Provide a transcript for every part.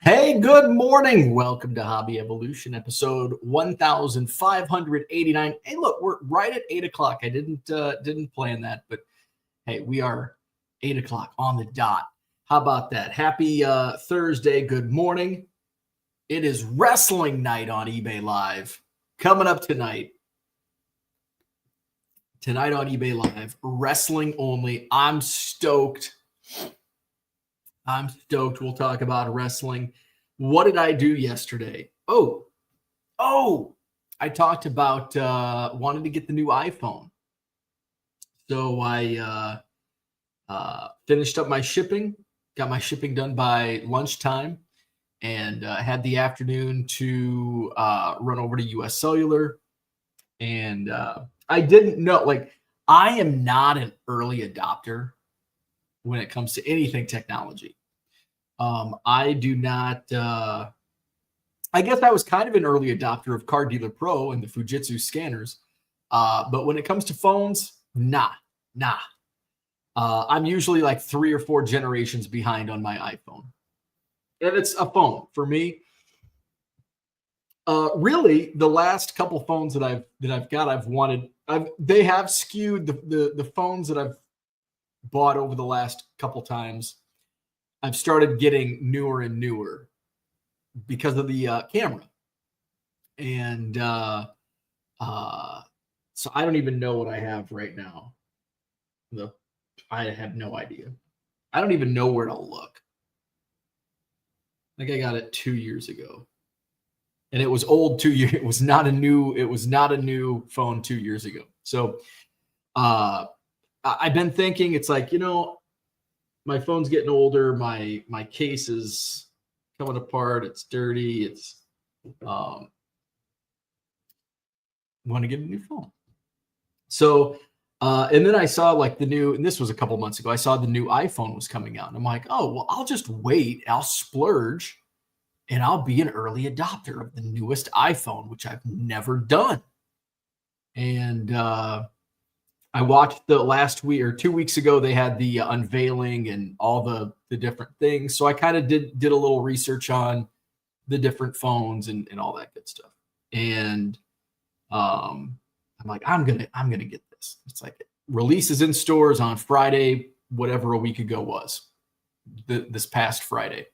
Hey, good morning. Welcome to Hobby Evolution, episode 1589. Hey, look, we're right at 8 o'clock. I didn't plan that, but hey, we are 8 o'clock on the dot. How about that? Happy Thursday. Good morning. It is wrestling night on eBay Live. Coming up tonight. Tonight on eBay Live, wrestling only. I'm stoked. We'll talk about wrestling. What did I do yesterday? Oh, I talked about wanting to get the new iPhone. So I finished up my shipping, got my shipping done by lunchtime, and had the afternoon to run over to US Cellular. And I didn't know, I am not an early adopter when it comes to anything technology. I do not, I guess I was kind of an early adopter of Car Dealer Pro and the Fujitsu scanners. But when it comes to phones, nah. I'm usually like 3 or 4 generations behind on my iPhone. And it's a phone for me. Really, the last couple phones that I've got, they have skewed the phones that I've bought over the last couple times. I've started getting newer and newer because of the camera. And so I don't even know what I have right now. I have no idea. I don't even know where to look. I think I got it 2 years ago. And it was old 2 years. It was not a new phone 2 years ago. So I've been thinking, it's like, my phone's getting older. My case is coming apart. It's dirty. It's want to get a new phone. So and then I saw and this was a couple months ago, I saw the new iPhone was coming out. And I'm like, oh, well, I'll just wait. I'll splurge and I'll be an early adopter of the newest iPhone, which I've never done. And I watched the last week or 2 weeks ago, they had the unveiling and all the different things. So I kind of did a little research on the different phones and all that good stuff. And I'm like, I'm gonna get this. It's like releases in stores on Friday, whatever a week ago was, this past Friday.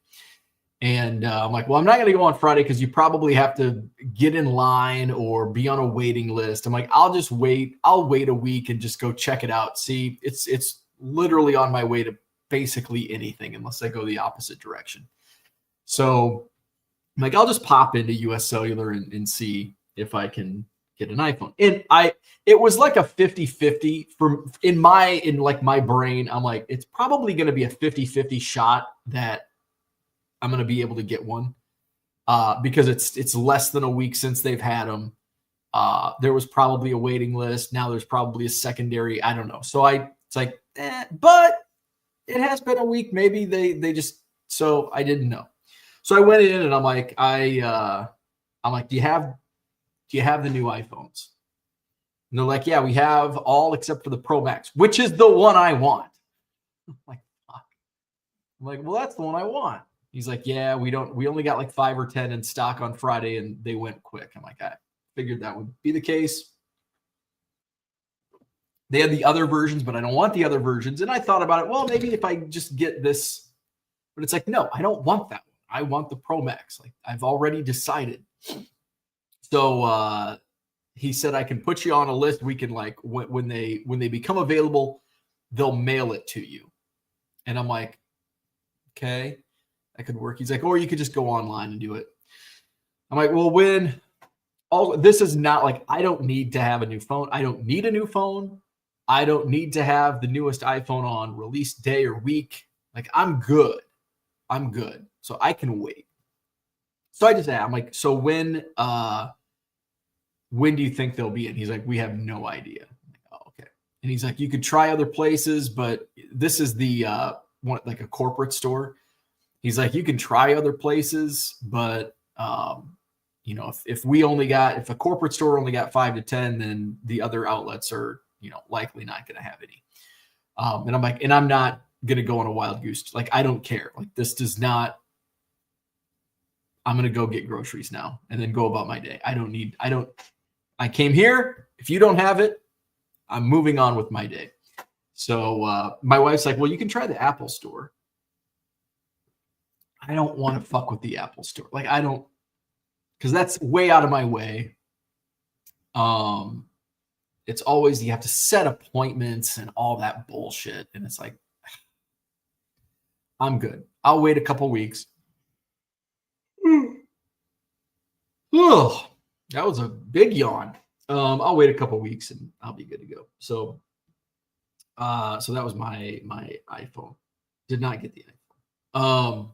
And I'm like, well, I'm not going to go on Friday because you probably have to get in line or be on a waiting list. I'm like, I'll just wait. I'll wait a week and just go check it out. See, it's literally on my way to basically anything unless I go the opposite direction. So I'm like, I'll just pop into US Cellular and see if I can get an iPhone. And it was like a 50-50 in my brain. I'm like, it's probably going to be a 50-50 shot that I'm going to be able to get one because it's less than a week since they've had them. There was probably a waiting list. Now there's probably a secondary. I don't know. So but it has been a week. Maybe they just, so I didn't know. So I went in and I'm like, do you have the new iPhones? And they're like, yeah, we have all except for the Pro Max, which is the one I want. I'm like, fuck. I'm like, well, that's the one I want. He's like, yeah, we only got like 5 or 10 in stock on Friday and they went quick. I'm like, I figured that would be the case. They had the other versions, but I don't want the other versions. And I thought about it. Well, maybe if I just get this, but it's like, no, I don't want that one. I want the Pro Max. Like I've already decided. So he said, I can put you on a list. We can when they become available, they'll mail it to you. And I'm like, okay. That could work. He's like, or you could just go online and do it. I'm like, well, this is not like, I don't need to have a new phone. I don't need a new phone. I don't need to have the newest iPhone on release day or week. Like I'm good. So I can wait. So I just asked, I'm like, so when do you think they'll be in? He's like, we have no idea. I'm like, oh, okay. And he's like, you could try other places, but this is the one, like a corporate store. He's like, you can try other places, but if a corporate store only got 5 to 10, then the other outlets are, likely not going to have any. And I'm like, and I'm not going to go on a wild goose. Like, I don't care. Like, this does not I'm going to go get groceries now and then go about my day. I came here. If you don't have it, I'm moving on with my day. So my wife's like, well, you can try the Apple store. I don't want to fuck with the Apple store. Like, I don't, because that's way out of my way. It's always, you have to set appointments and all that bullshit. And it's like, I'm good. I'll wait a couple weeks. Oh, that was a big yawn. I'll wait a couple weeks and I'll be good to go. So that was my iPhone. Did not get the iPhone.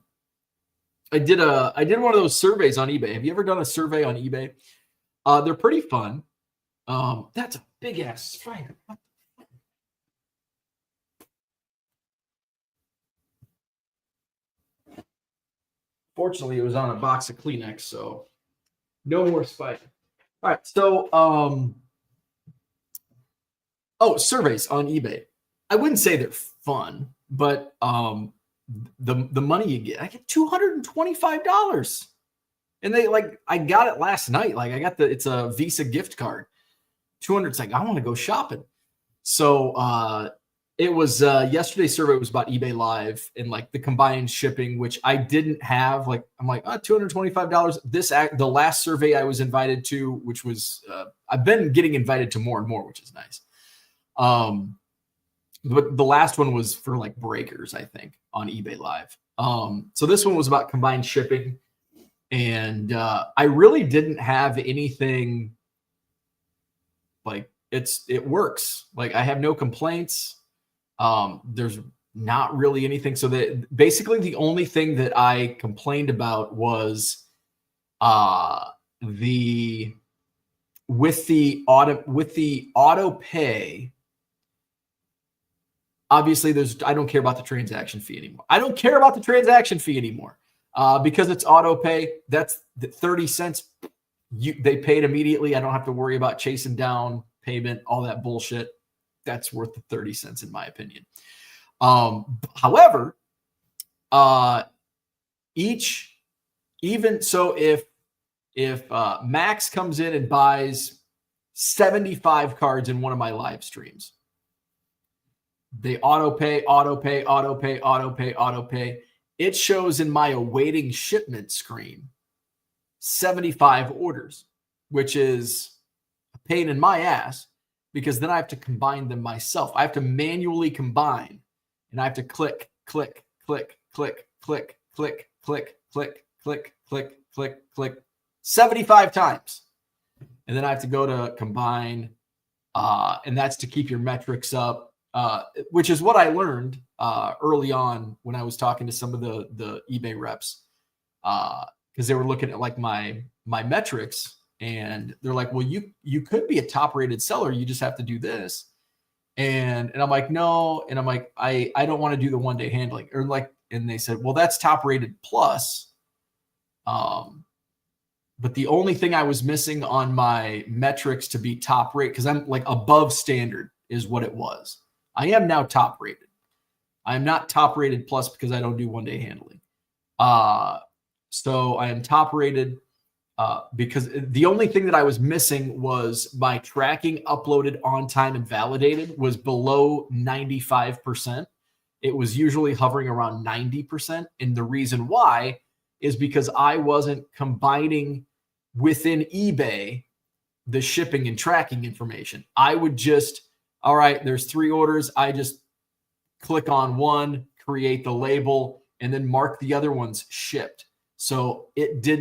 I did one of those surveys on eBay. Have you ever done a survey on eBay? They're pretty fun. That's a big ass spider. Fortunately, it was on a box of Kleenex, so no more spider. All right, so surveys on eBay. I wouldn't say they're fun, but the money you get, I get $225. And I got it last night. Like, it's a Visa gift card. 200. It's like, I want to go shopping. So it was yesterday's survey was about eBay Live and like the combined shipping, which I didn't have. Like, I'm like, $225. The last survey I was invited to, which was I've been getting invited to more and more, which is nice. But the last one was for like breakers, I think, on eBay Live. So this one was about combined shipping. And I really didn't have anything like it works. Like, I have no complaints. There's not really anything. So that basically the only thing that I complained about was with the auto pay. Obviously, I don't care about the transaction fee anymore. I don't care about the transaction fee anymore because it's auto pay. That's the 30 cents. They paid immediately. I don't have to worry about chasing down payment, all that bullshit. That's worth the 30 cents in my opinion. However, if Max comes in and buys 75 cards in one of my live streams, they auto pay. It shows in my awaiting shipment screen 75 orders, which is a pain in my ass because then I have to combine them myself. I have to manually combine and I have to click 75 times. And then I have to go to combine, and that's to keep your metrics up. Which is what I learned early on when I was talking to some of the eBay reps, because they were looking at like my metrics, and they're like, "Well, you could be a top rated seller. You just have to do this." And I'm like, "No," and I'm like, "I don't want to do the 1 day handling," or like, and they said, "Well, that's top rated plus." But the only thing I was missing on my metrics to be top rate, because I'm like above standard, is what it was. I am now top rated. I am not top rated plus because I don't do 1 day handling. So I am top rated because the only thing that I was missing was my tracking uploaded on time and validated was below 95%. It was usually hovering around 90%. And the reason why is because I wasn't combining within eBay the shipping and tracking information. I would just, all right, there's 3 orders. I just click on one, create the label, and then mark the other ones shipped. So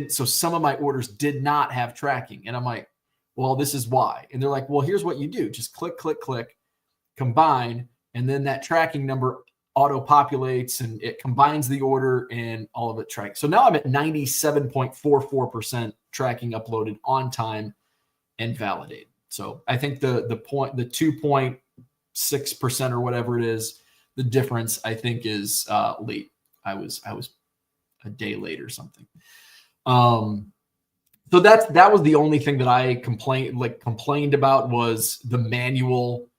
some of my orders did not have tracking. And I'm like, well, this is why. And they're like, well, here's what you do. Just click, combine, and then that tracking number auto-populates and it combines the order and all of it tracks. So now I'm at 97.44% tracking uploaded on time and validated. So I think the 2.6% or whatever it is, the difference I think is late. I was a day late or something. So that was the only thing that I complained about was the manual,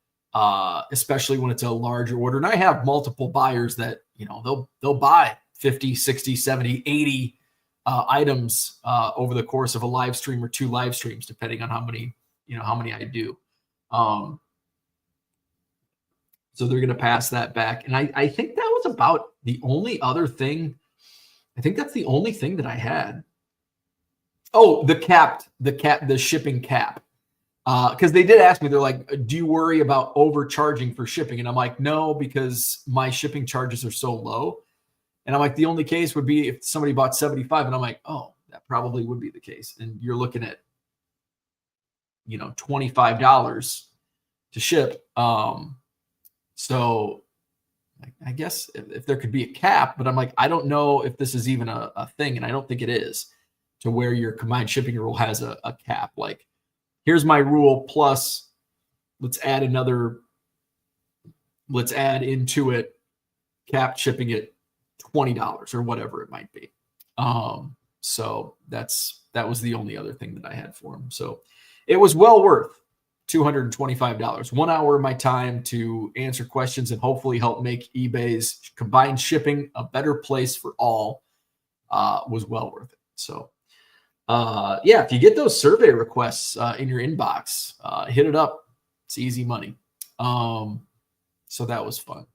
especially when it's a larger order. And I have multiple buyers that, they'll buy 50, 60, 70, 80 items over the course of a live stream or 2 live streams, depending on how many I do. So they're going to pass that back. And I think that was about the only other thing. I think that's the only thing that I had. Oh, the shipping cap. Because they did ask me, they're like, do you worry about overcharging for shipping? And I'm like, no, because my shipping charges are so low. And I'm like, the only case would be if somebody bought 75. And I'm like, oh, that probably would be the case. And you're looking at, $25 to ship. So I guess if there could be a cap, but I'm like, I don't know if this is even a thing. And I don't think it is, to where your combined shipping rule has a cap. Like, here's my rule, plus let's add into it capped shipping at $20 or whatever it might be. So that was the only other thing that I had for him. So it was well worth $225. 1 hour of my time to answer questions and hopefully help make eBay's combined shipping a better place for all. Was well worth it. So if you get those survey requests in your inbox, hit it up. It's easy money. So that was fun.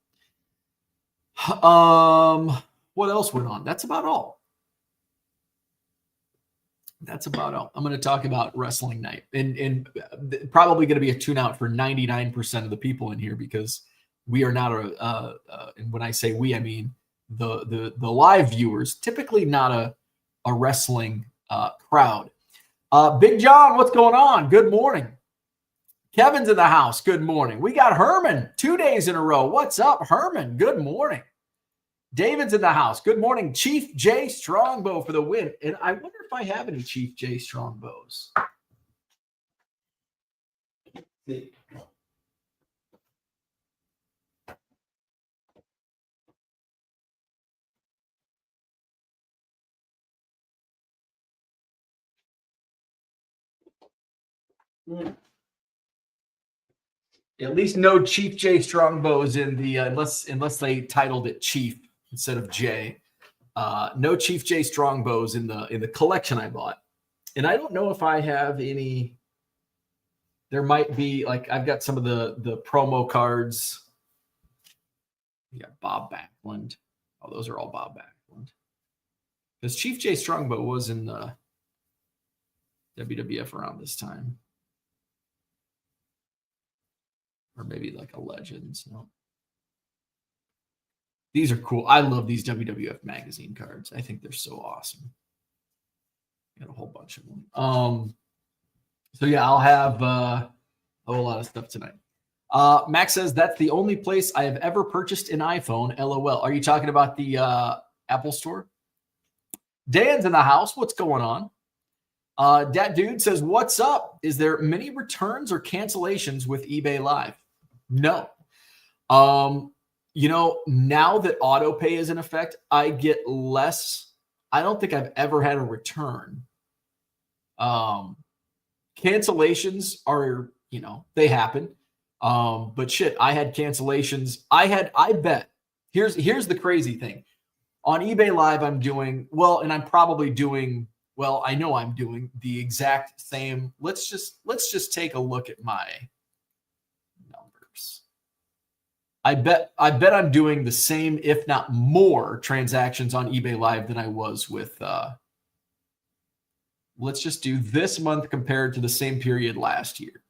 What else went on? That's about all. I'm going to talk about wrestling night, and probably going to be a tune out for 99% of the people in here, because we are not and when I say we, I mean the live viewers, typically not a wrestling crowd. Big John, what's going on? Good morning. Kevin's in the house. Good morning. We got Herman 2 days in a row. What's up, Herman? Good morning. David's in the house. Good morning. Chief J Strongbow for the win. And I wonder if I have any Chief J Strongbows. See. At least no Chief J Strongbows in the unless they titled it Chief instead of J. No Chief J Strongbows in the collection I bought. And I don't know if I have any. There might be, like, I've got some of the promo cards. You got Bob Backlund. Oh, those are all Bob Backlund. Because Chief J Strongbow was in the WWF around this time. Or maybe like a Legends. No. These are cool. I love these WWF magazine cards. I think they're so awesome. Got a whole bunch of them. So yeah, I'll have a whole lot of stuff tonight. Max says that's the only place I have ever purchased an iPhone. LOL. Are you talking about the Apple Store? Dan's in the house. What's going on? Dat Dude says, what's up? Is there many returns or cancellations with eBay Live? No. Now that auto pay is in effect, I get less. I don't think I've ever had a return. Cancellations are, they happen. But shit, I had cancellations. I bet. Here's the crazy thing. On eBay Live, I'm doing well, and I'm probably doing well. I know I'm doing the exact same. Let's just take a look at my numbers. I bet I'm doing the same, if not more, transactions on eBay Live than I was with. Let's just do this month compared to the same period last year.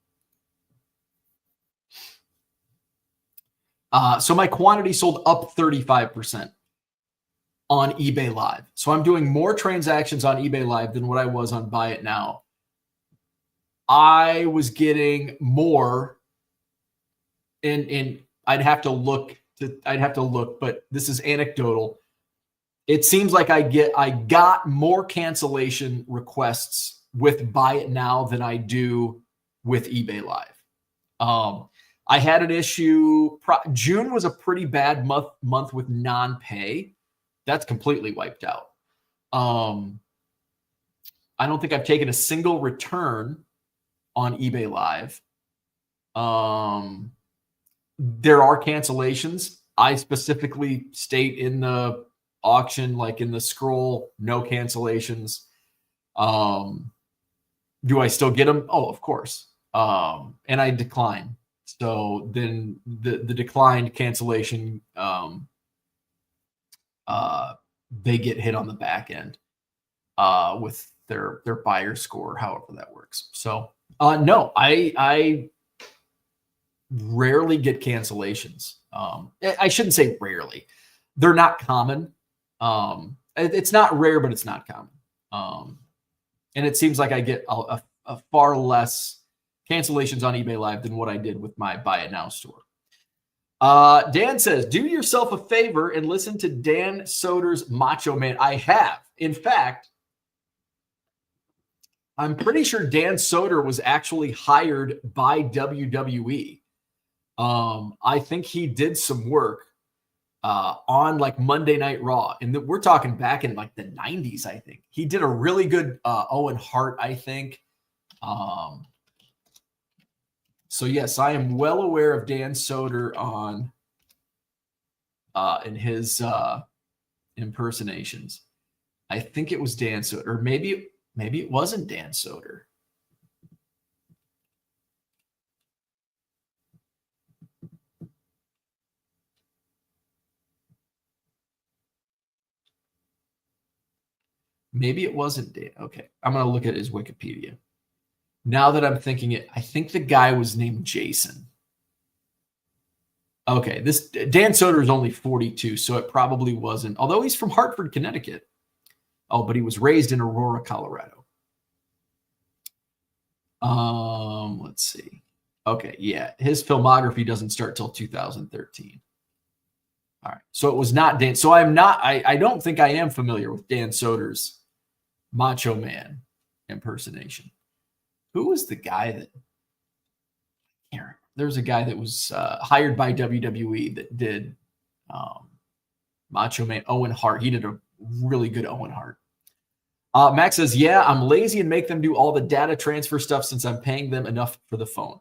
So my quantity sold up 35% on eBay Live. So I'm doing more transactions on eBay Live than what I was on Buy It Now. I was getting more, and I'd have to look, but this is anecdotal. It seems like I got more cancellation requests with Buy It Now than I do with eBay Live. I had an issue. June was a pretty bad month with non-pay. That's completely wiped out. I don't think I've taken a single return on eBay Live. There are cancellations. I specifically state in the auction, like in the scroll, no cancellations. Do I still get them? Oh, of course. And I decline. So then the declined cancellation, they get hit on the back end with their buyer score, however that works. So no, I rarely get cancellations. I shouldn't say rarely. They're not common. It's not rare, but it's not common. And it seems like I get a far less cancellations on eBay Live than what I did with my Buy It Now store. Dan says, do yourself a favor and listen to Dan Soder's Macho Man. I have. In fact, I'm pretty sure Dan Soder was actually hired by WWE. I think he did some work on like Monday Night Raw. And we're talking back in like the 90s, I think. He did a really good Owen Hart, I think. So yes, I am well aware of Dan Soder on in his impersonations. I think it was Dan Soder, or maybe it wasn't Dan Soder. Maybe it wasn't Dan. Okay, I'm going to look at his Wikipedia. Now that I'm thinking it, I think the guy was named Jason. Okay, this Dan Soder is only 42, so it probably wasn't. Although he's from Hartford, Connecticut. Oh, but he was raised in Aurora, Colorado. Let's see. Okay, yeah, his filmography doesn't start till 2013. All right, so it was not Dan. So I don't think I am familiar with Dan Soder's Macho Man impersonation. Who was the guy that? There was a guy that was hired by WWE that did Macho Man. Owen Hart. He did a really good Owen Hart. Max says, yeah, I'm lazy and make them do all the data transfer stuff since I'm paying them enough for the phone.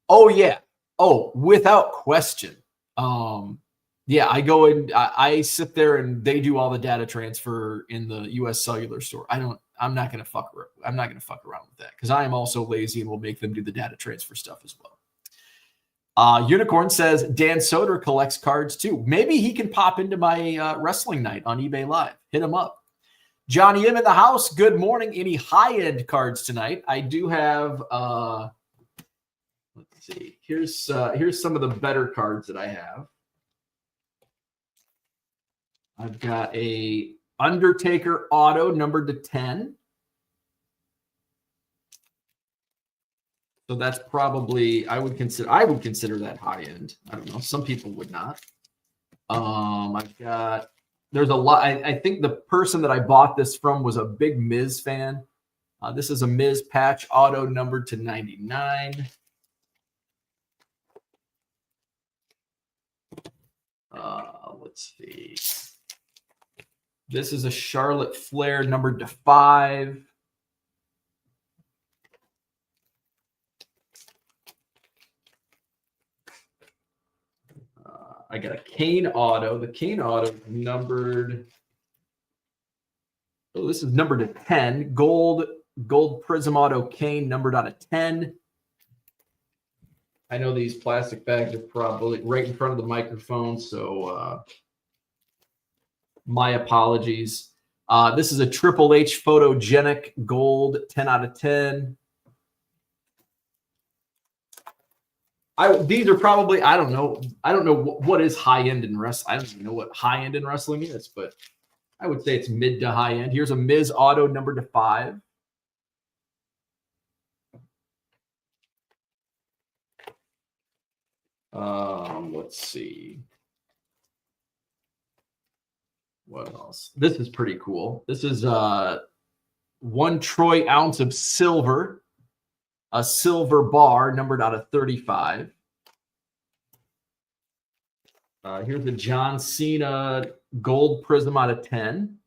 Oh, yeah. Oh, without question. Yeah, I go and I sit there and they do all the data transfer in the US Cellular store. I'm not going to fuck around with that because I am also lazy and will make them do the data transfer stuff as well. Unicorn says Dan Soder collects cards too. Maybe he can pop into my wrestling night on eBay Live. Hit him up. Johnny M in the house. Good morning. Any high-end cards tonight? I do have. Let's see. Here's some of the better cards that I have. I've got a Undertaker auto numbered to 10. So that's probably I would consider that high end. I don't know. Some people would not. There's a lot. I think the person that I bought this from was a big Miz fan. This is a Miz patch auto numbered to 99. Let's see. This is a Charlotte Flair numbered to 5. I got a Kane auto. The Kane auto numbered. Oh, this is numbered to 10. Gold Prism auto Kane numbered out of 10. I know these plastic bags are probably right in front of the microphone, so my apologies. This is a Triple H photogenic gold 10 out of 10. These are probably, I don't know what is high end in wrestling. I don't even know what high end in wrestling is, but I would say it's mid to high end. Here's a Miz auto numbered to 5. Let's see. What else? This is pretty cool. This is 1 troy ounce of silver, a silver bar numbered out of 35. Here's a John Cena gold prism out of 10.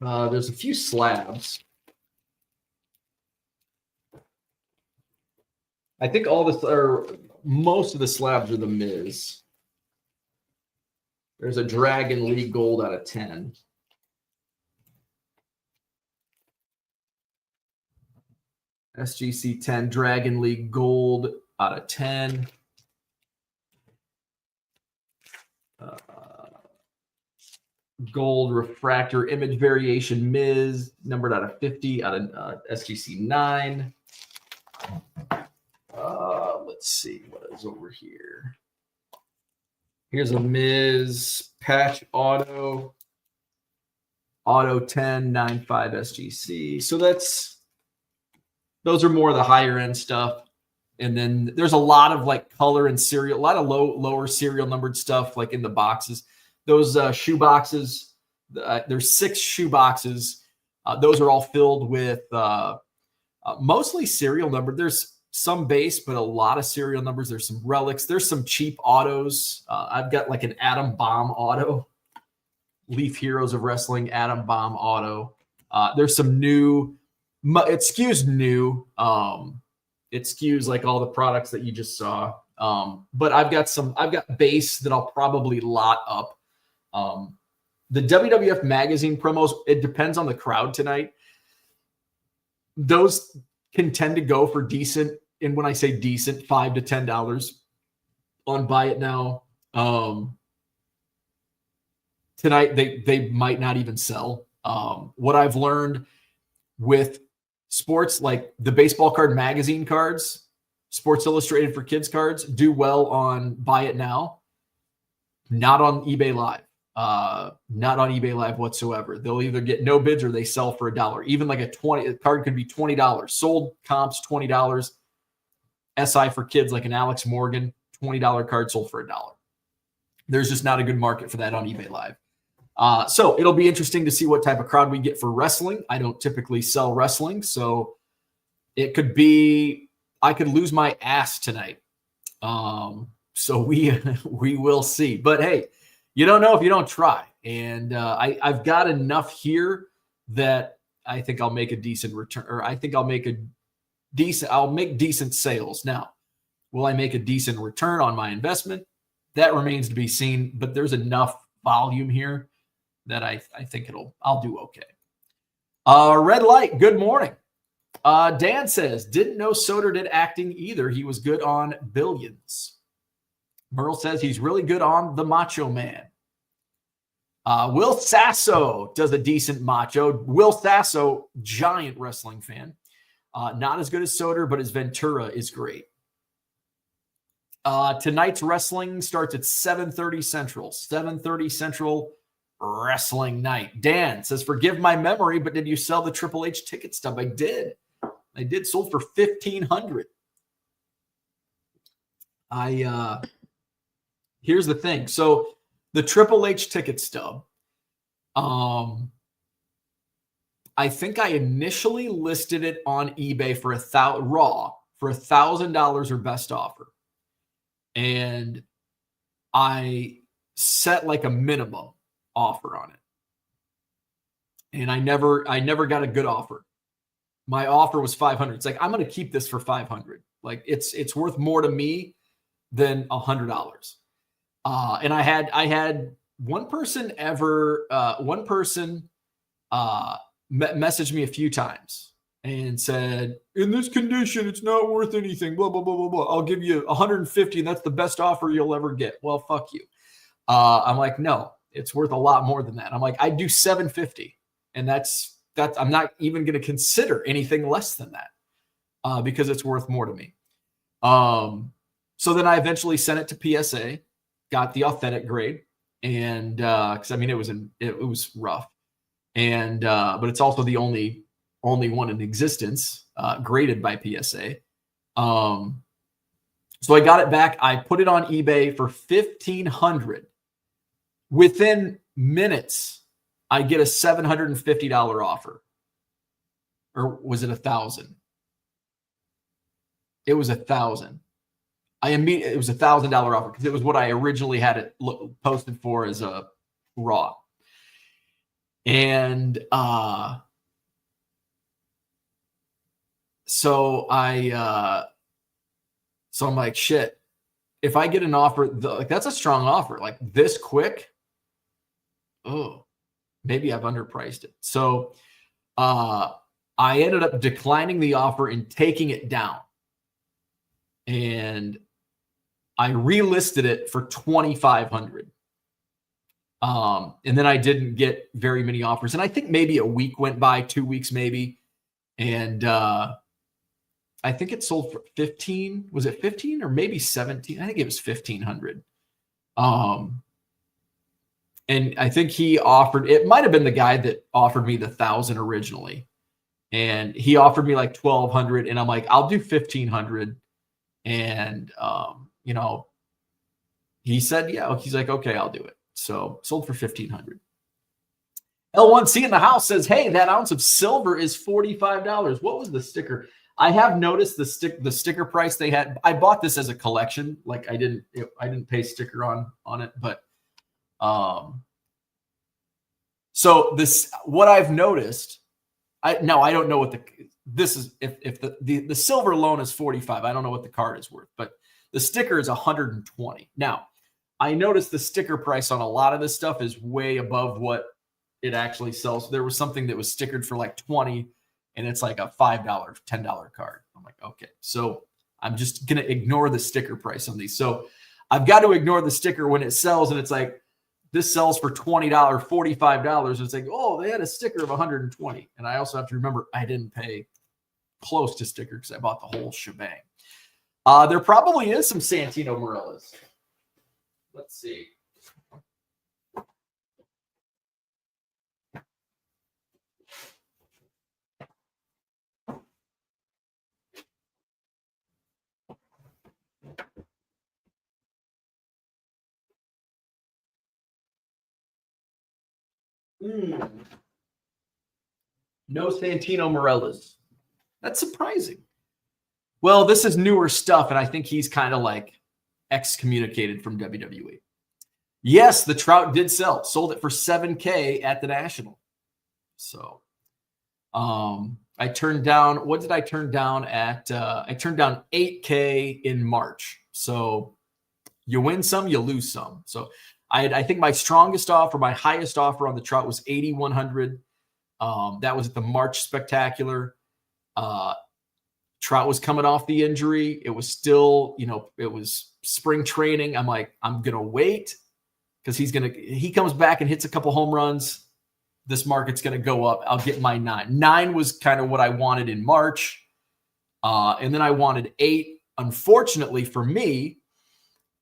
There's a few slabs. I think most of the slabs are the Miz. There's a Dragon League Gold out of 10. SGC 10 Dragon League Gold out of 10. Gold Refractor Image Variation Miz, numbered out of 50 out of SGC 9. Let's see what is over here. Here's a Miz Patch Auto 10, 95 SGC. So those are more of the higher end stuff. And then there's a lot of like color and serial, a lot of lower serial numbered stuff like in the boxes. Those shoe boxes, there's 6 shoe boxes. Those are all filled with mostly serial numbered. There's some base, but a lot of serial numbers. There's some relics. There's some cheap autos. I've got like an Atom Bomb auto, Leaf Heroes of Wrestling Atom Bomb auto. There's some new, it skews new. It skews like all the products that you just saw. But I've got base that I'll probably lot up. The WWF magazine promos, it depends on the crowd tonight. Those can tend to go for decent, and when I say decent, $5 to $10 on Buy It Now. Tonight, they might not even sell. What I've learned with sports, like the baseball card magazine cards, Sports Illustrated for Kids cards, do well on Buy It Now, not on eBay Live. Not on eBay Live whatsoever. They'll either get no bids or they sell for $1. Even like a card could be $20. Sold comps $20. SI for kids like an Alex Morgan, $20 card sold for $1. There's just not a good market for that on eBay Live. So it'll be interesting to see what type of crowd we get for wrestling. I don't typically sell wrestling, so it could be I could lose my ass tonight. So we will see. But hey, you don't know if you don't try. And I've got enough here that I think I'll make a decent return, or I think I'll make decent sales. Now, will I make a decent return on my investment? That remains to be seen, but there's enough volume here that I think I'll do okay. Red Light, good morning. Dan says, didn't know Soder did acting either. He was good on Billions. Merle says he's really good on The Macho Man. Will Sasso does a decent macho. Will Sasso, giant wrestling fan. Not as good as Soder, but his Ventura is great. Tonight's wrestling starts at 7:30 Central. 7:30 Central wrestling night. Dan says, forgive my memory, but did you sell the Triple H ticket stub? I did. Sold for $1,500. Here's the thing. So the Triple H ticket stub, I think I initially listed it on eBay for $1,000 or best offer. And I set like a minimum offer on it. And I never got a good offer. My offer was $500. It's like, I'm going to keep this for $500. Like it's worth more to me than $100. And I had one person messaged me a few times and said, in this condition, it's not worth anything, blah, blah, blah, blah, blah. I'll give you $150 and that's the best offer you'll ever get. Well, fuck you. I'm like, no, it's worth a lot more than that. I'm like, I'd do $750. And that's I'm not even going to consider anything less than that because it's worth more to me. So then I eventually sent it to PSA, got the authentic grade. And because I mean, it was rough. And but it's also the only one in existence graded by PSA. So I got it back. I put it on eBay for $1,500. Within minutes, I get a $750 offer. Or was it $1,000? It was $1,000. It was $1,000 offer because it was what I originally had it posted for as a raw. And so I'm like, shit, if I get an offer, that's a strong offer. Like this quick, oh, maybe I've underpriced it. So I ended up declining the offer and taking it down. And I relisted it for $2,500. And then I didn't get very many offers. And I think maybe a week went by, 2 weeks maybe. And I think it sold for 15. Was it 15 or maybe 17? I think it was 1,500. And I think he offered, it might have been the guy that offered me the 1,000 originally. And he offered me like 1,200. And I'm like, I'll do 1,500. And, he said, yeah, he's like, okay, I'll do it. So sold for 1,500. L1C in the house says, hey, that ounce of silver is $45. What was the sticker? I have noticed the sticker price they had. I bought this as a collection. Like I didn't pay sticker on it, but so this, what I've noticed, I don't know what this is. If the silver loan is 45, I don't know what the card is worth, but the sticker is 120. Now, I noticed the sticker price on a lot of this stuff is way above what it actually sells. There was something that was stickered for like 20, and it's like a $5, $10 card. I'm like, okay, so I'm just gonna ignore the sticker price on these. So I've got to ignore the sticker when it sells, and it's like this sells for $20, $45. It's like, oh, they had a sticker of 120, and I also have to remember I didn't pay close to sticker because I bought the whole shebang. There probably is some Santino Morella's. Let's see. No Santino Morella's. That's surprising. Well, this is newer stuff, and I think he's kind of like excommunicated from WWE. Yes, the Trout did sell. Sold it for $7K at the National. So I turned down, what did I turn down at? I turned down $8K in March. So you win some, you lose some. So I think my strongest offer, my highest offer on the Trout was $8,100. That was at the March Spectacular. Trout was coming off the injury. It was still, it was spring training. I'm like, I'm going to wait because he comes back and hits a couple home runs. This market's going to go up. I'll get my 9. 9 was kind of what I wanted in March. And then I wanted 8. Unfortunately for me,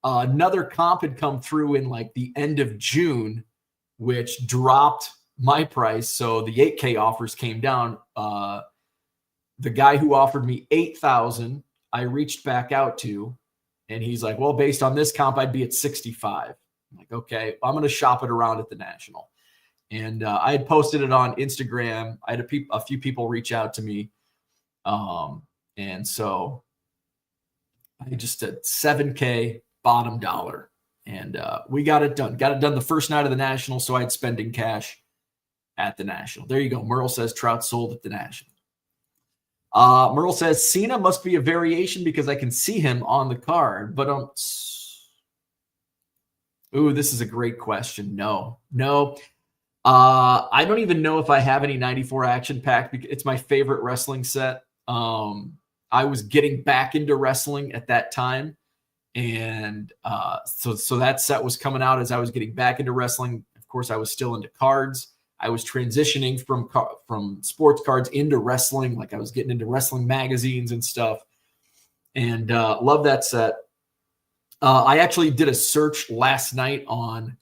another comp had come through in like the end of June, which dropped my price. So the 8K offers came down. The guy who offered me 8,000, I reached back out to, and he's like, well, based on this comp, I'd be at 65. I'm like, okay, I'm going to shop it around at the National. And I had posted it on Instagram. I had a few people reach out to me. And so I just did 7K bottom dollar, and we got it done. Got it done the first night of the National, so I had spending cash at the National. There you go. Merle says Trout sold at the National. Merle says Cena must be a variation because I can see him on the card, but ooh, this is a great question. No. I don't even know if I have any 94 action pack because it's my favorite wrestling set. I was getting back into wrestling at that time. And so that set was coming out as I was getting back into wrestling. Of course, I was still into cards. I was transitioning from sports cards into wrestling. Like I was getting into wrestling magazines and stuff. And love that set. I actually did a search last night on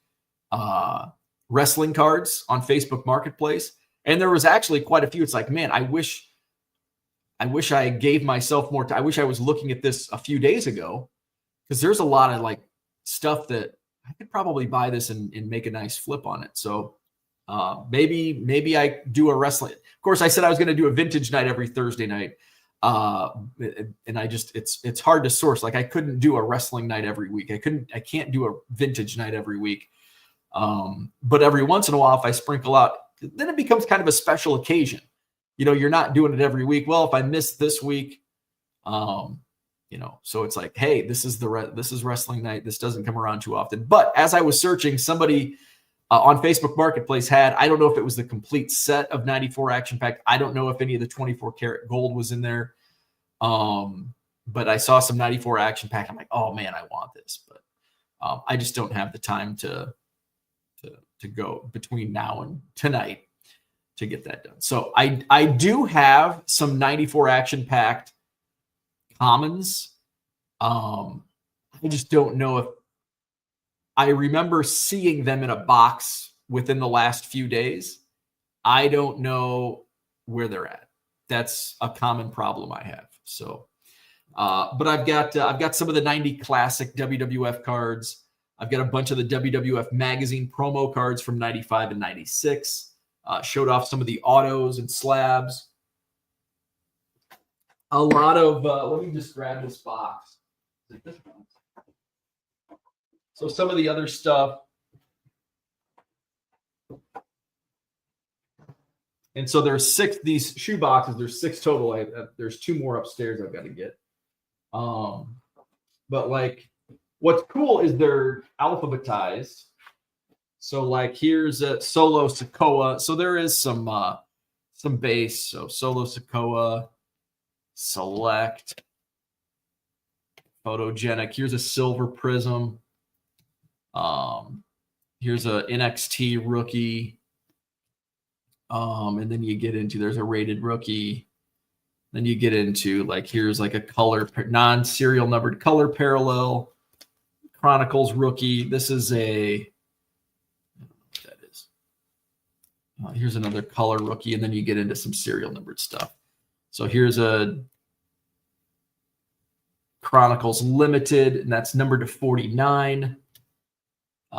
wrestling cards on Facebook Marketplace. And there was actually quite a few. It's like, man, I wish I gave myself more time. I wish I was looking at this a few days ago, because there's a lot of like stuff that I could probably buy this and make a nice flip on it. So maybe I do a wrestling. Of course, I said I was going to do a vintage night every Thursday night. And I just, it's hard to source. Like I couldn't do a wrestling night every week. I can't do a vintage night every week. But every once in a while, if I sprinkle out, then it becomes kind of a special occasion. You're not doing it every week. Well, if I miss this week, so it's like, hey, this is wrestling night. This doesn't come around too often. But as I was searching, somebody on Facebook Marketplace had, I don't know if it was the complete set of 94 action pack. I don't know if any of the 24 karat gold was in there. But I saw some 94 action pack. I'm like, oh man, I want this, but I just don't have the time to go between now and tonight to get that done. So I do have some 94 action packed commons. I just don't know if I remember seeing them in a box within the last few days. I don't know where they're at. That's a common problem I have. So, but I've got some of the 90 classic WWF cards. I've got a bunch of the WWF magazine promo cards from 95 and 96. Showed off some of the autos and slabs. A lot of, let me just grab this box. Is it this one? So some of the other stuff. And so there's 6, these shoe boxes, there's 6 total. There's 2 more upstairs I've got to get. But like, what's cool is they're alphabetized. So like, here's a Solo Sokoa. So there is some base. So Solo Sokoa, Select, Photogenic. Here's a Silver Prism. Here's a NXT rookie. And then you get into, there's a rated rookie. Then you get into like, here's like a color, non-serial numbered color parallel. Chronicles rookie. This is a, I don't know what that is. Here's another color rookie. And then you get into some serial numbered stuff. So here's a Chronicles Limited, and that's numbered to 49.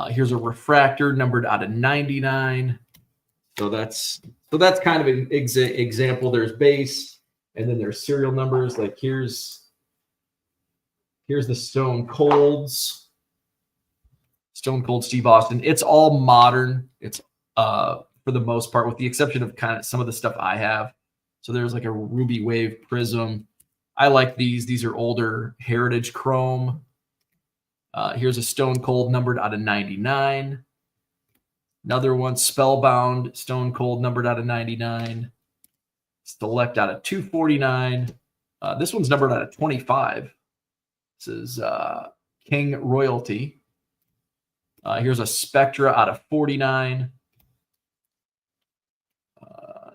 Here's a refractor numbered out of 99. So that's kind of an example. There's base, and then there's serial numbers. Like here's the Stone Cold Steve Austin. It's all modern. It's for the most part, with the exception of kind of some of the stuff I have. So there's like a Ruby Wave Prism. I like these. These are older Heritage Chrome. Here's a Stone Cold numbered out of 99. Another one, Spellbound, Stone Cold numbered out of 99. Select out of 249. This one's numbered out of 25. This is King Royalty. Here's a Spectra out of 49.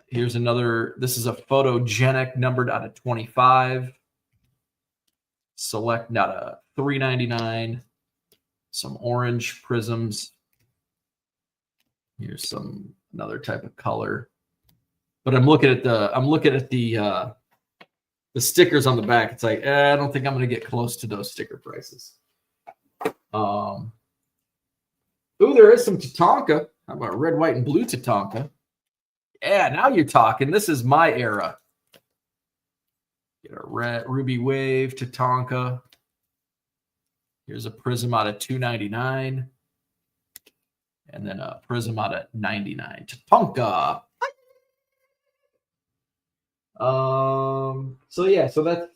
Here's another, this is a Photogenic numbered out of 25. Select out of 399. Some orange prisms. Here's another type of color. But I'm looking at the stickers on the back. It's like, I don't think I'm going to get close to those sticker prices. Ooh, there is some Tatanka. How about red, white, and blue Tatanka? Yeah, now you're talking. This is my era. Get a red Ruby Wave Tatanka. Here's a Prism out of 299. And then a Prism out of 99. Tatanka. So yeah, so that's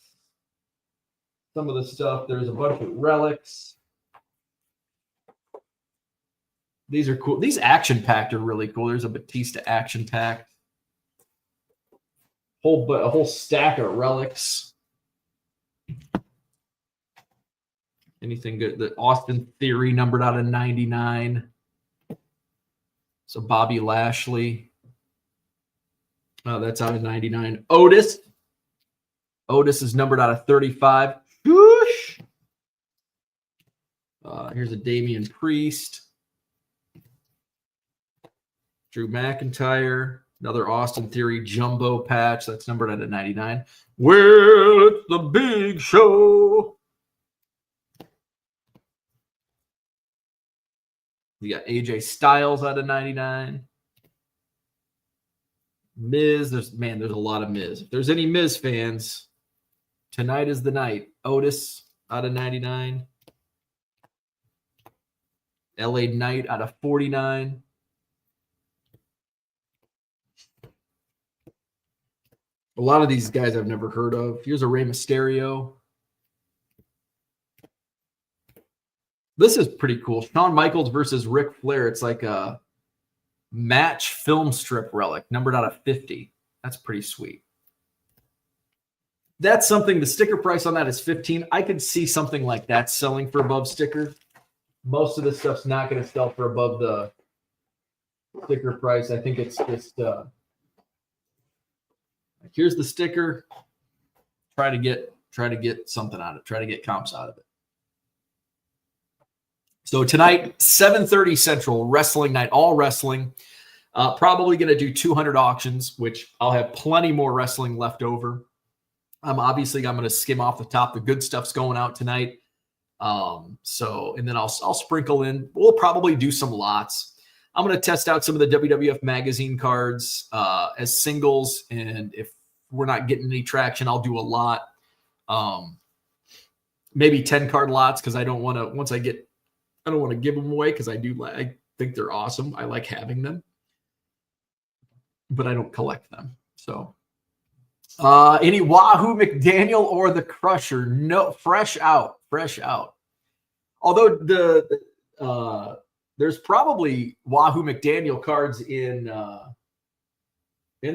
some of the stuff. There's a bunch of relics. These are cool. These action packed are really cool. There's a Batista action pack. A whole stack of relics. Anything good? The Austin Theory numbered out of 99. So Bobby Lashley. Oh, that's out of 99. Otis. Otis is numbered out of 35. Whoosh. Here's a Damian Priest. Drew McIntyre. Another Austin Theory jumbo patch. That's numbered out of 99. Well, it's the big show. You got AJ Styles out of 99. Miz, there's a lot of Miz. If there's any Miz fans, tonight is the night. Otis out of 99. LA Knight out of 49. A lot of these guys I've never heard of. Here's a Rey Mysterio. This is pretty cool. Shawn Michaels versus Ric Flair. It's like a Match film strip relic, numbered out of 50. That's pretty sweet. That's something, the sticker price on that is 15. I could see something like that selling for above sticker. Most of this stuff's not going to sell for above the sticker price. I think it's just, here's the sticker. Try to get something out of it. Try to get comps out of it. So tonight, 7:30 Central, wrestling night, all wrestling. Probably going to do 200 auctions, which I'll have plenty more wrestling left over. I'm going to skim off the top. The good stuff's going out tonight. And then I'll sprinkle in. We'll probably do some lots. I'm going to test out some of the WWF magazine cards as singles, and if we're not getting any traction, I'll do a lot. Maybe 10 card lots, because I don't want to give them away, because I think they're awesome. I like having them, but I don't collect them. So any Wahoo McDaniel or the Crusher? No, fresh out. Although there's probably Wahoo McDaniel cards in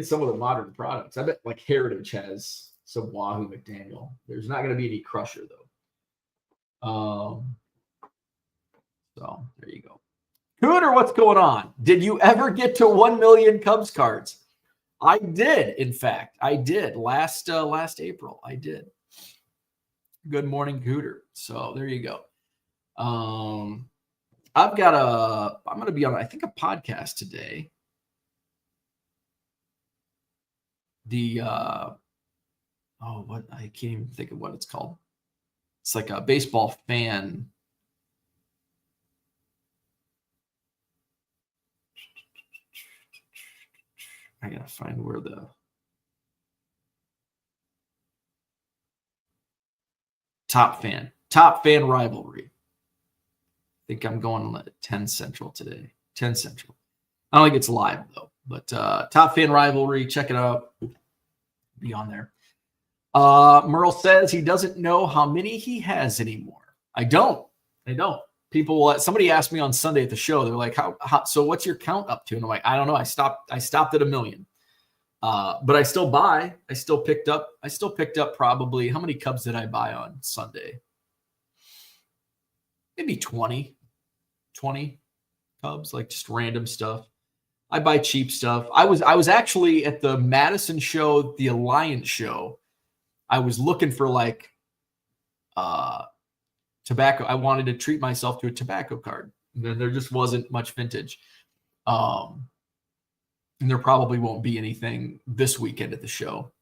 some of the modern products. I bet like Heritage has some Wahoo McDaniel. There's not going to be any Crusher though. So there you go. Cooter, what's going on? Did you ever get to 1 million Cubs cards? I did. In fact, I did last April. I did. Good morning, Cooter. So there you go. I'm going to be on, I think, a podcast today. I can't even think of what it's called. It's like a baseball fan. I gotta find where the top fan rivalry. I think I'm going 10 Central today. 10 Central. I don't think it's live though, but top fan rivalry. Check it out. Be on there. Merle says he doesn't know how many he has anymore. I don't. People, somebody asked me on Sunday at the show, they're like, how, so what's your count up to? And I'm like, I don't know. I stopped at 1 million. But I still buy. I still picked up probably, how many Cubs did I buy on Sunday? Maybe 20 Cubs, like just random stuff. I buy cheap stuff. I was actually at the Madison show, the Alliance show. I was looking for like tobacco. I wanted to treat myself to a tobacco card. There just wasn't much vintage. And there probably won't be anything this weekend at the show.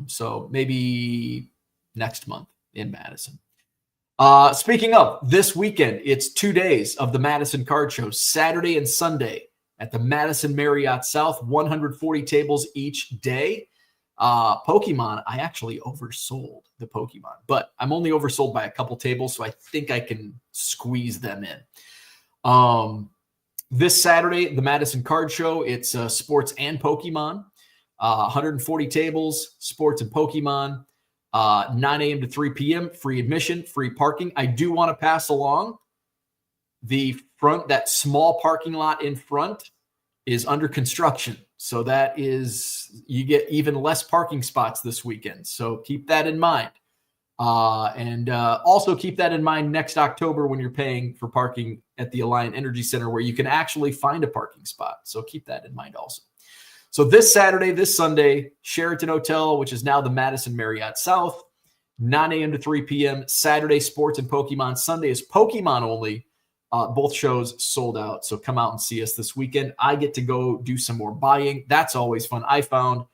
So maybe next month in Madison. Speaking of this weekend, it's 2 days of the Madison Card Show, Saturday and Sunday at the Madison Marriott South, 140 tables each day. Pokemon, I actually oversold the Pokemon, but I'm only oversold by a couple tables, so I think I can squeeze them in. This Saturday, the Madison Card Show, it's sports and Pokemon. 140 tables, sports and Pokemon. 9 a.m. to 3 p.m., free admission, free parking. I do want to pass along the front, that small parking lot in front is under construction. So that is, you get even less parking spots this weekend. So keep that in mind. And also keep that in mind next October when you're paying for parking at the Alliant Energy Center, where you can actually find a parking spot. So keep that in mind also. So this Saturday, this Sunday, Sheraton Hotel, which is now the Madison Marriott South, 9 a.m. to 3 p.m. Saturday, sports and Pokemon. Sunday is Pokemon only. Both shows sold out. So come out and see us this weekend. I get to go do some more buying. That's always fun. I found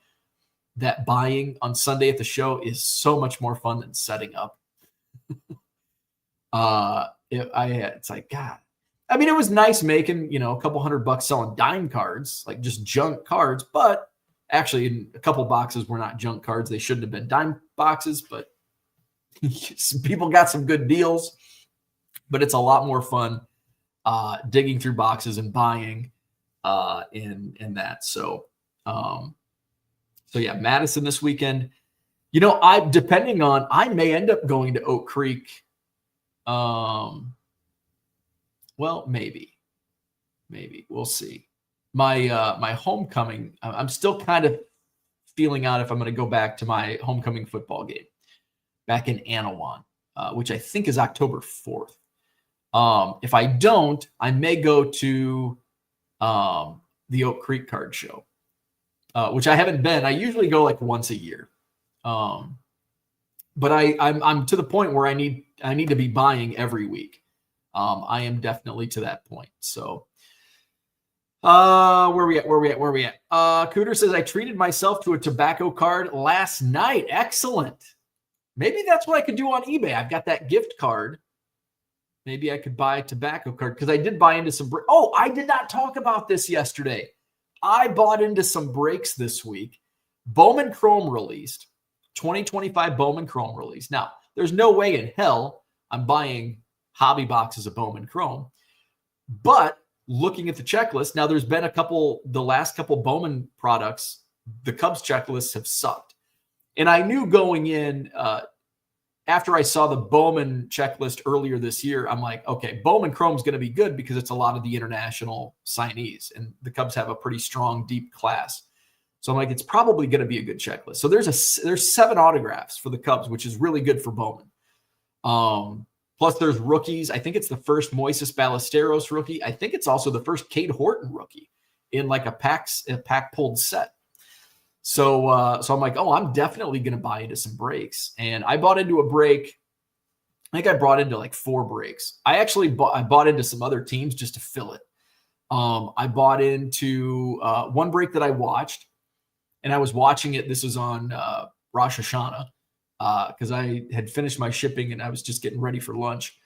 that buying on Sunday at the show is so much more fun than setting up. It's like, God. I mean, it was nice making, a couple $100 selling dime cards, like just junk cards, but actually in a couple boxes were not junk cards. They shouldn't have been dime boxes, but people got some good deals. But it's a lot more fun digging through boxes and buying in that. So yeah, Madison this weekend. I may end up going to Oak Creek. Well, maybe we'll see. my homecoming, I'm still kind of feeling out if I'm going to go back to my homecoming football game back in Anawan, which I think is October 4th. If I don't, I may go to the Oak Creek Card Show, which I haven't been. I usually go like once a year. But I'm to the point where I need to be buying every week. I am definitely to that point. So where we at? Cooter says, I treated myself to a tobacco card last night. Excellent. Maybe that's what I could do on eBay. I've got that gift card. Maybe I could buy a tobacco card because I did buy into some. I did not talk about this yesterday. I bought into some breaks this week. Bowman Chrome released. 2025 Bowman Chrome release. Now, there's no way in hell I'm buying hobby boxes of Bowman Chrome. But looking at the checklist, now there's been the last couple Bowman products, the Cubs checklists have sucked. And I knew going in, after I saw the Bowman checklist earlier this year, I'm like, okay, Bowman Chrome's going to be good because it's a lot of the international signees. And the Cubs have a pretty strong, deep class. So I'm like, it's probably going to be a good checklist. So there's 7 autographs for the Cubs, which is really good for Bowman. Plus there's rookies. I think it's the first Moises Ballesteros rookie. I think it's also the first Cade Horton rookie in like a pack pulled set. So I'm like, I'm definitely going to buy into some breaks. And I bought into a break. I think I brought into like 4 breaks. I bought into some other teams just to fill it. I bought into one break that I watched. And I was watching it. This was on Rosh Hashanah because I had finished my shipping and I was just getting ready for lunch.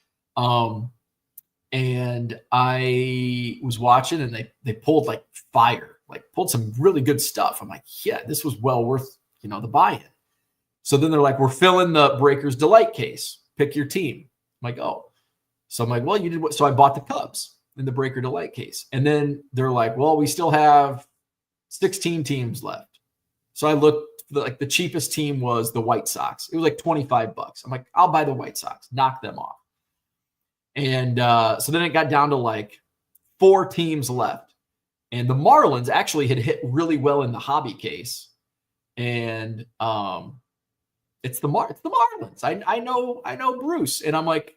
And I was watching and they pulled like fire, pulled some really good stuff. I'm like, yeah, this was well worth, the buy-in. So then they're like, we're filling the Breakers Delight case. Pick your team. I'm like, oh. So I'm like, well, you did what? So I bought the Cubs in the Breaker Delight case. And then they're like, well, we still have 16 teams left. So I looked, like the cheapest team was the White Sox. It was like $25. I'm like, I'll buy the White Sox, knock them off. And so then it got down to like 4 teams left. And the Marlins actually had hit really well in the hobby case. And it's the Marlins. I know Bruce. And I'm like,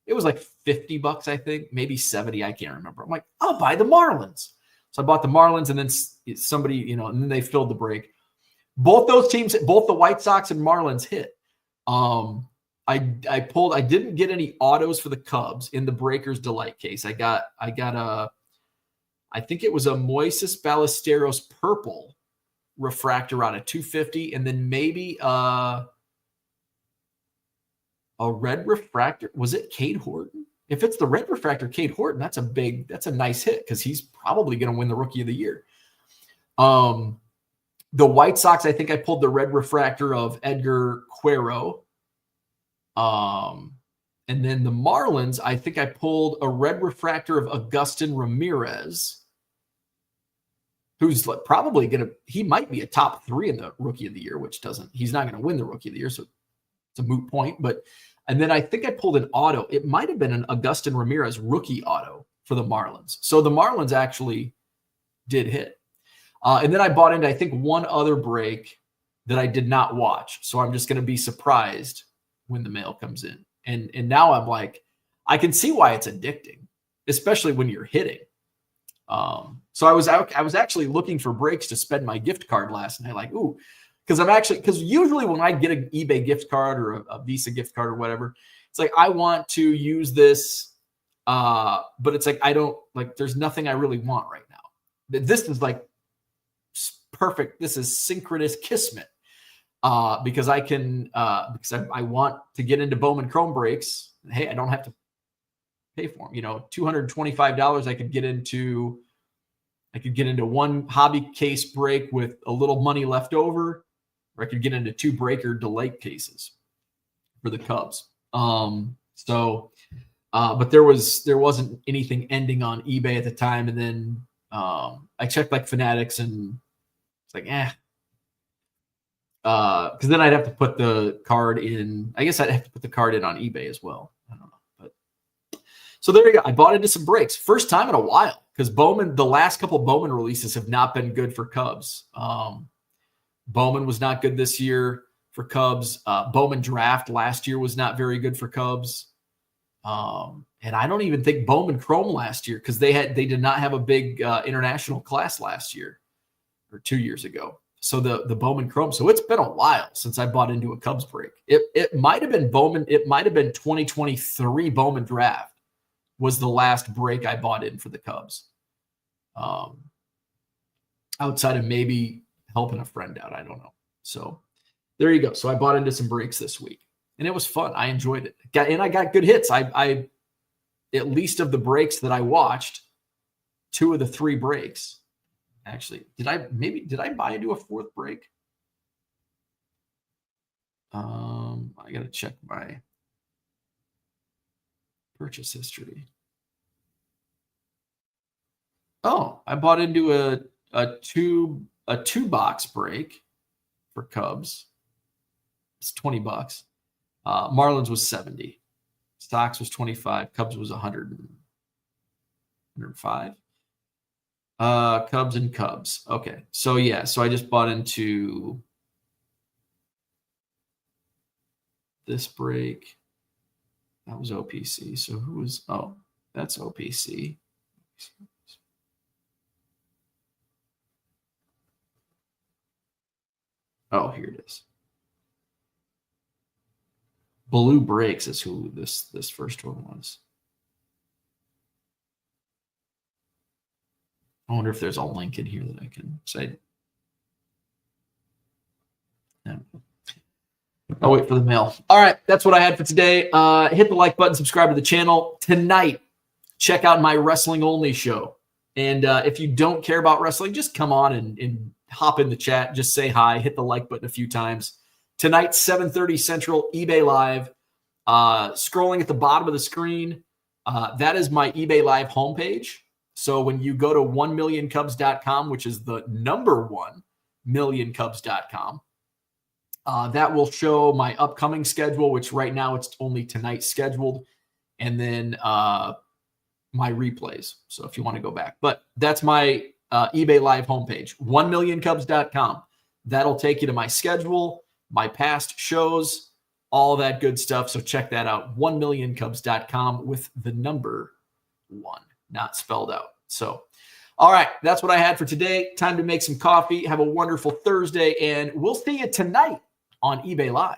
it was like $50, I think, maybe 70. I can't remember. I'm like, I'll buy the Marlins. So I bought the Marlins and then somebody, and then they filled the break. Both those teams, both the White Sox and Marlins hit. I didn't get any autos for the Cubs in the Breakers Delight case. I got I think it was a Moises Ballesteros purple refractor out of 250, and then maybe a red refractor. Was it Cade Horton? If it's the red refractor, Cade Horton, that's a nice hit because he's probably going to win the Rookie of the Year. The White Sox, I think I pulled the red refractor of Edgar Cuero. And then the Marlins, I think I pulled a red refractor of Agustin Ramirez, who's probably he might be a top 3 in the Rookie of the Year, he's not going to win the Rookie of the Year. So it's a moot point. And then I think I pulled an auto. It might have been an Agustin Ramirez rookie auto for the Marlins. So the Marlins actually did hit. And then I bought into, I think, one other break that I did not watch. So I'm just going to be surprised when the mail comes in. And now I'm like, I can see why it's addicting, especially when you're hitting. So I was actually looking for breaks to spend my gift card last night. Because usually when I get an eBay gift card or a Visa gift card or whatever, it's like, I want to use this. But it's like, there's nothing I really want right now. This is like perfect. This is synchronous kismet. Because I can, because I want to get into Bowman Chrome breaks. Hey, I don't have to pay for them. $225. I could get into one hobby case break with a little money left over, or I could get into 2 Breaker Delight cases for the Cubs. But there wasn't anything ending on eBay at the time. And then I checked like Fanatics and it's like, because then I'd have to put the card in. I guess I'd have to put the card in on eBay as well. I don't know. But so there you go. I bought into some breaks. First time in a while because Bowman, the last couple Bowman releases have not been good for Cubs. Bowman was not good this year for Cubs. Bowman draft last year was not very good for Cubs. And I don't even think Bowman Chrome last year, because they did not have a big international class last year or 2 years ago. So the Bowman Chrome. So it's been a while since I bought into a Cubs break. It might have been Bowman. It might have been 2023 Bowman draft was the last break I bought in for the Cubs. Outside of maybe helping a friend out, I don't know. So there you go. So I bought into some breaks this week, and it was fun. I enjoyed it. I got good hits. I at least of the breaks that I watched, 2 of the 3 breaks. Actually, did I buy into a 4th break? I got to check my purchase history. Oh, I bought into a 2-box break for Cubs. It's $20. Marlins was 70. Stocks was 25. Cubs was 100. 105. Cubs and Cubs. Okay. So yeah, so I just bought into this break. That was OPC. So who was, that's OPC. Oh, here it is. Blue Breaks is who this first one was. I wonder if there's a link in here that I can say. Yeah. I'll wait for the mail. All right, that's what I had for today. Hit the like button, subscribe to the channel. Tonight, check out my wrestling only show. And if you don't care about wrestling, just come on and hop in the chat. Just say hi. Hit the like button a few times. Tonight, 7:30 Central, eBay Live. Scrolling at the bottom of the screen, that is my eBay Live homepage. So when you go to 1millioncubs.com, which is the number 1millioncubs.com, that will show my upcoming schedule, which right now it's only tonight scheduled, and then my replays. So if you want to go back, but that's my eBay Live homepage, 1millioncubs.com. That'll take you to my schedule, my past shows, all that good stuff. So check that out, 1millioncubs.com with the number 1. Not spelled out. So, all right, that's what I had for today. Time to make some coffee. Have a wonderful Thursday, and we'll see you tonight on eBay Live.